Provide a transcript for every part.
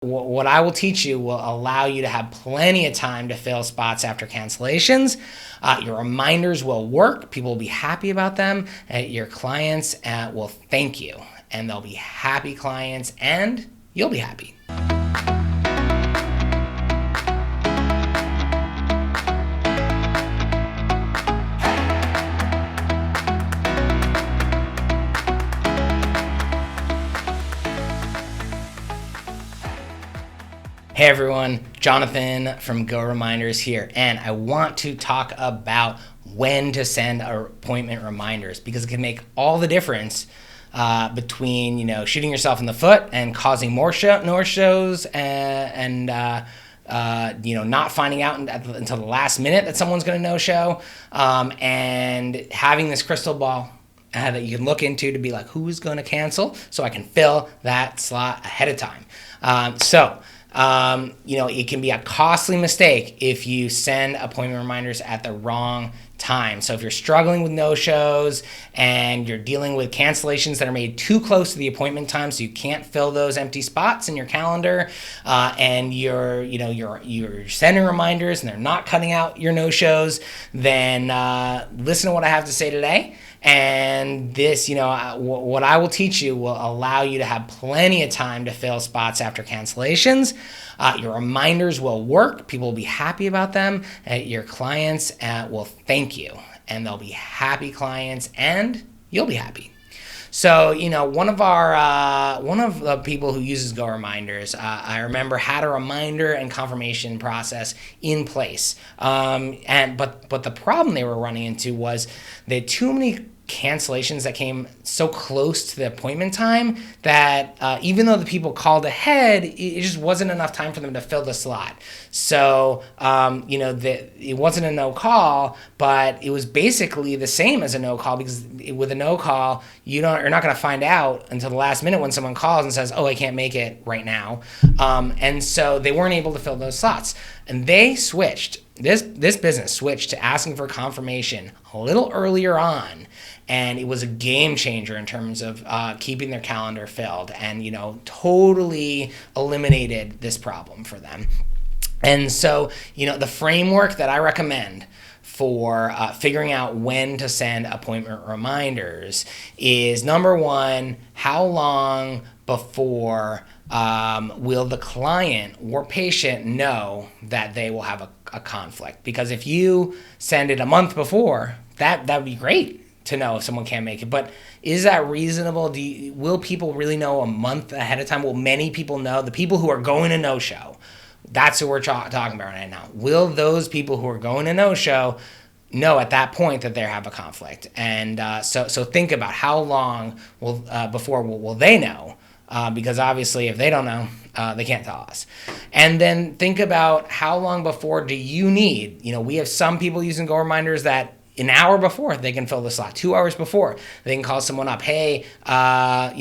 What I will teach you will allow you to have plenty of time to fill spots after cancellations. Your reminders will work. People will be happy about them. Your clients will thank you, and they'll be happy clients, and you'll be happy. Hey everyone, Jonathan from Go Reminders here, and I want to talk about when to send appointment reminders because it can make all the difference between shooting yourself in the foot and causing more no-shows and not finding out until the last minute that someone's going to no-show, and having this crystal ball that you can look into to be like, who's going to cancel so I can fill that slot ahead of time. It can be a costly mistake if you send appointment reminders at the wrong time. So if you're struggling with no-shows and you're dealing with cancellations that are made too close to the appointment time, so you can't fill those empty spots in your calendar, and you're sending reminders and they're not cutting out your no-shows, then listen to what I have to say today. And this, what I will teach you will allow you to have plenty of time to fill spots after cancellations. Your reminders will work. People will be happy about them. Your clients will thank you, and they'll be happy clients, and you'll be happy. So, one of the people who uses Go Reminders, I remember had a reminder and confirmation process in place. But the problem they were running into was they had too many cancellations that came so close to the appointment time that even though the people called ahead, it just wasn't enough time for them to fill the slot. So, it wasn't a no call, but it was basically the same as a no call, because with a no call, you're not going to find out until the last minute when someone calls and says, oh, I can't make it right now. And so they weren't able to fill those slots. And they switched. This business switched to asking for confirmation a little earlier on, and it was a game changer in terms of keeping their calendar filled, and totally eliminated this problem for them. And so the framework that I recommend for figuring out when to send appointment reminders is, number one, how long before will the client or patient know that they will have a conflict? Because if you send it a month before, that would be great to know if someone can't make it. But is that reasonable? Will people really know a month ahead of time? Will many people know? The people who are going to no-show, that's who we're talking about right now. Will those people who are going to no-show know at that point that they have a conflict? And so think about how long before will they know? Because obviously if they don't know, they can't tell us. And then think about how long before do you need? We have some people using Go Reminders that an hour before they can fill the slot, 2 hours before they can call someone up. Hey, a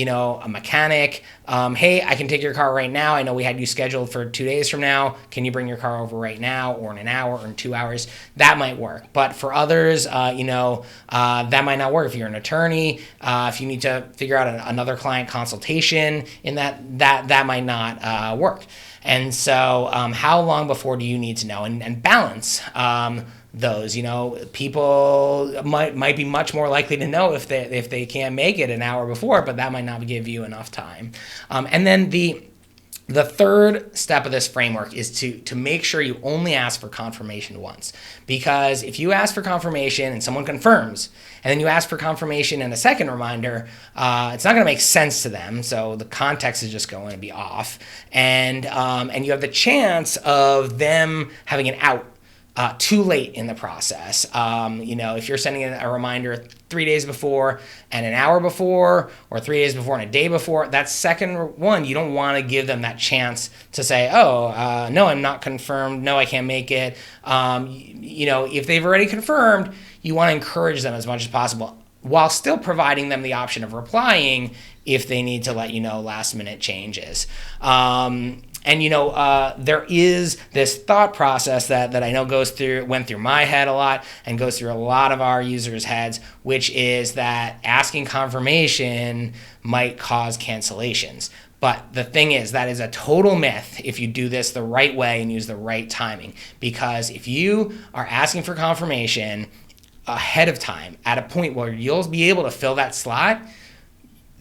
mechanic. Hey, I can take your car right now. I know we had you scheduled for 2 days from now. Can you bring your car over right now, or in an hour, or in 2 hours? That might work. But for others, that might not work. If you're an attorney, if you need to figure out another client consultation, in that might not work. And so, how long before do you need to know? And balance those. People might be much more likely to know if they can't make it an hour before, but that might not give you enough time. And then the third step of this framework is to make sure you only ask for confirmation once. Because if you ask for confirmation and someone confirms, and then you ask for confirmation and a second reminder, it's not going to make sense to them. So the context is just going to be off. And you have the chance of them having an out too late in the process. If you're sending a reminder 3 days before and an hour before, or 3 days before and a day before, that second one, you don't want to give them that chance to say, no, I'm not confirmed. No, I can't make it. If they've already confirmed, you want to encourage them as much as possible, while still providing them the option of replying if they need to let you know last minute changes. And there is this thought process that I know went through my head a lot and goes through a lot of our users' heads, which is that asking confirmation might cause cancellations. But the thing is, that is a total myth if you do this the right way and use the right timing. Because if you are asking for confirmation ahead of time at a point where you'll be able to fill that slot,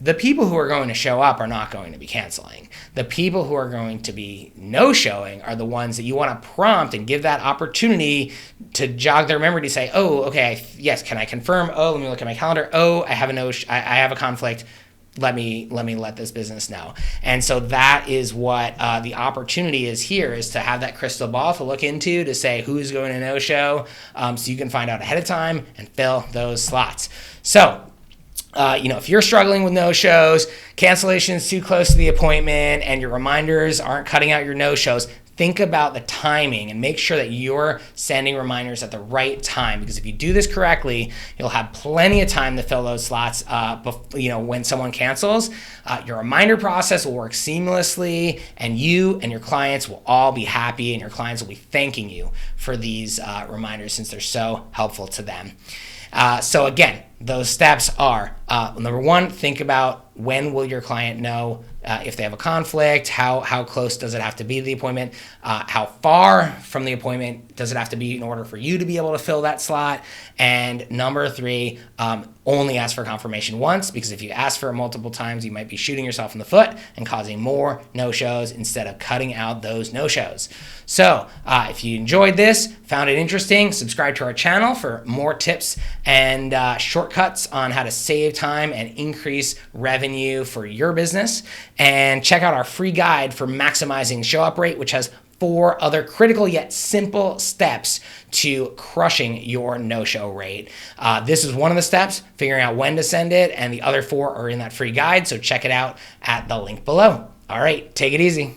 the people who are going to show up are not going to be canceling. The people who are going to be no-showing are the ones that you want to prompt and give that opportunity to jog their memory to say, oh, okay, yes, can I confirm? Oh, let me look at my calendar. Oh, I have I have a conflict. Let me let this business know. And so that is what the opportunity is here, is to have that crystal ball to look into to say who's going to no-show, so you can find out ahead of time and fill those slots. So, if you're struggling with no-shows, cancellations too close to the appointment, and your reminders aren't cutting out your no-shows, think about the timing and make sure that you're sending reminders at the right time. Because if you do this correctly, you'll have plenty of time to fill those slots. When someone cancels, your reminder process will work seamlessly, and you and your clients will all be happy, and your clients will be thanking you for these reminders since they're so helpful to them. So again, those steps are, number one, think about when will your client know if they have a conflict, how close does it have to be to the appointment, how far from the appointment does it have to be in order for you to be able to fill that slot, and number three, only ask for confirmation once, because if you ask for it multiple times, you might be shooting yourself in the foot and causing more no-shows instead of cutting out those no-shows. So if you enjoyed this, found it interesting, subscribe to our channel for more tips and shortcuts on how to save time and increase revenue for your business. And check out our free guide for maximizing show-up rate, which has 4 other critical yet simple steps to crushing your no-show rate. This is one of the steps, figuring out when to send it, and the other 4 are in that free guide, so check it out at the link below. All right, take it easy.